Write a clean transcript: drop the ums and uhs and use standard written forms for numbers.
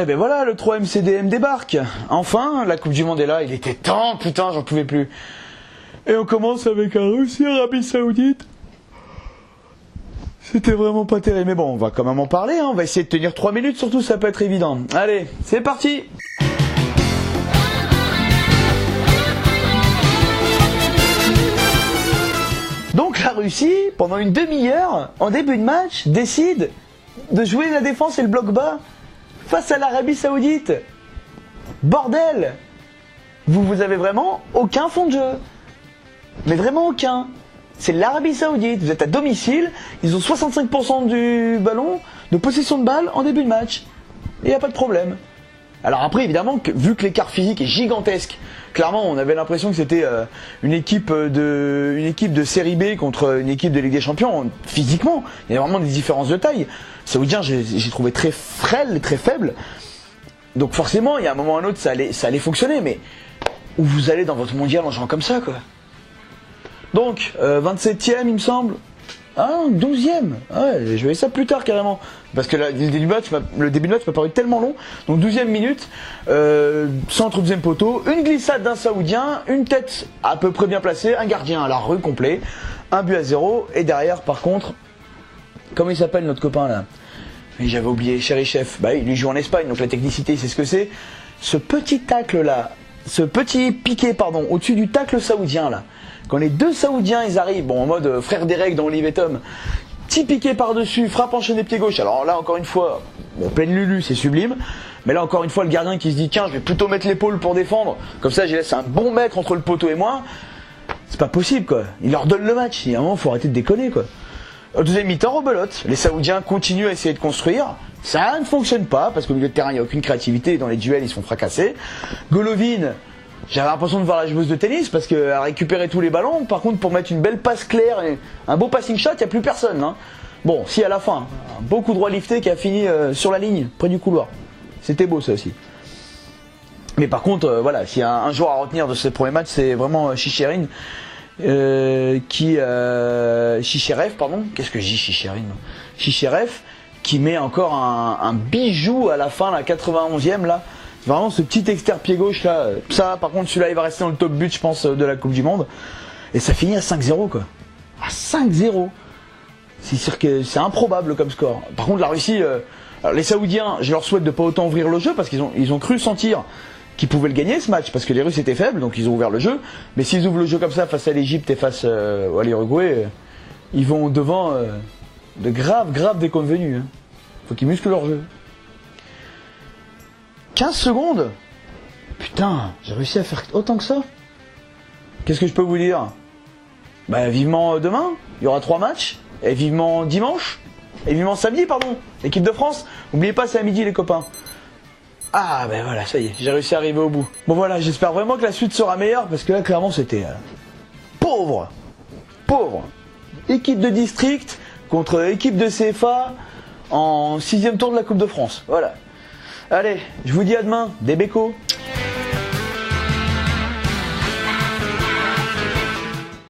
Et ben voilà, le 3 MCDM débarque. Enfin, la Coupe du Monde est là, il était temps, putain, j'en pouvais plus. Et on commence avec un Russie-Arabie Saoudite. C'était vraiment pas terrible, mais bon, on va quand même en parler, hein. On va essayer de tenir 3 minutes, surtout ça peut être évident. Allez, c'est parti. Donc la Russie, pendant une demi-heure, en début de match, décide de jouer la défense et le bloc bas face à l'Arabie Saoudite. Bordel! Vous avez vraiment aucun fond de jeu. Mais vraiment aucun. C'est l'Arabie Saoudite, vous êtes à domicile, ils ont 65% du ballon, de possession de balle en début de match. Et il n'y a pas de problème. Alors après, évidemment, vu que l'écart physique est gigantesque, clairement, on avait l'impression que c'était une équipe de série B contre une équipe de Ligue des Champions. Physiquement, il y a vraiment des différences de taille. Saoudien, j'ai trouvé très frêle, très faible. Donc forcément, il y a un moment ou un autre, ça allait fonctionner, mais où vous allez dans votre mondial en jouant comme ça, quoi. Donc, 27ème, il me semble. Ah, 12ème. Ouais, je vais ça plus tard carrément. Parce que le début de match m'a paru tellement long. Donc 12ème minute, centre au deuxième poteau, une glissade d'un Saoudien, une tête à peu près bien placée, un gardien à la rue complet, 1-0. Et derrière, par contre, comment il s'appelle notre copain là? Mais j'avais oublié, Cherichev. Bah il joue en Espagne, donc la technicité, c'est ce que c'est. Ce petit tacle là, ce petit piqué, pardon, au-dessus du tacle saoudien là. Quand les deux Saoudiens ils arrivent, bon en mode frère des règles dans Olive et Tom, petit piqué par-dessus, frappe enchaîné pied gauche. Alors là encore une fois, bon, pleine Lulu, c'est sublime. Mais là encore une fois le gardien qui se dit tiens je vais plutôt mettre l'épaule pour défendre, comme ça j'ai laissé un bon mètre entre le poteau et moi. C'est pas possible quoi, il leur donne le match, il y a un moment faut arrêter de déconner quoi. Au deuxième mi-temps, rebelote, les Saoudiens continuent à essayer de construire, ça ne fonctionne pas parce qu'au milieu de terrain il n'y a aucune créativité et dans les duels ils se font fracasser. Golovin, j'avais l'impression de voir la joueuse de tennis parce qu'elle a récupéré tous les ballons. Par contre, pour mettre une belle passe claire et un beau passing shot, il n'y a plus personne. Hein. Bon, si à la fin, un beau coup droit lifté qui a fini sur la ligne, près du couloir. C'était beau ça aussi. Mais par contre, voilà, s'il y a un joueur à retenir de ce premier match, c'est vraiment Chicherin. Chicherev, pardon. Qu'est-ce que je dis Chicherin? Chicherev qui met encore un bijou à la fin, la 91e là. Vraiment ce petit externe pied gauche là, ça par contre celui-là il va rester dans le top but je pense de la Coupe du Monde. Et ça finit à 5-0 quoi. À 5-0. C'est sûr que c'est improbable comme score. Par contre la Russie, alors les Saoudiens, je leur souhaite de pas autant ouvrir le jeu parce qu'ils ont cru sentir qu'ils pouvaient le gagner ce match parce que les Russes étaient faibles donc ils ont ouvert le jeu. Mais s'ils ouvrent le jeu comme ça face à l'Égypte et face à l'Uruguay, ils vont devant de graves déconvenus. Hein. Faut qu'ils musclent leur jeu. 15 secondes? Putain, j'ai réussi à faire autant que ça? Qu'est-ce que je peux vous dire? Bah vivement demain, il y aura 3 matchs, et vivement dimanche, et vivement samedi, pardon, l'équipe de France. N'oubliez pas, c'est à midi les copains. Ah ben voilà, ça y est, j'ai réussi à arriver au bout. Bon voilà, j'espère vraiment que la suite sera meilleure, parce que là clairement c'était pauvre. Équipe de district contre équipe de CFA en 6e tour de la Coupe de France, voilà. Allez, je vous dis à demain, des bécos.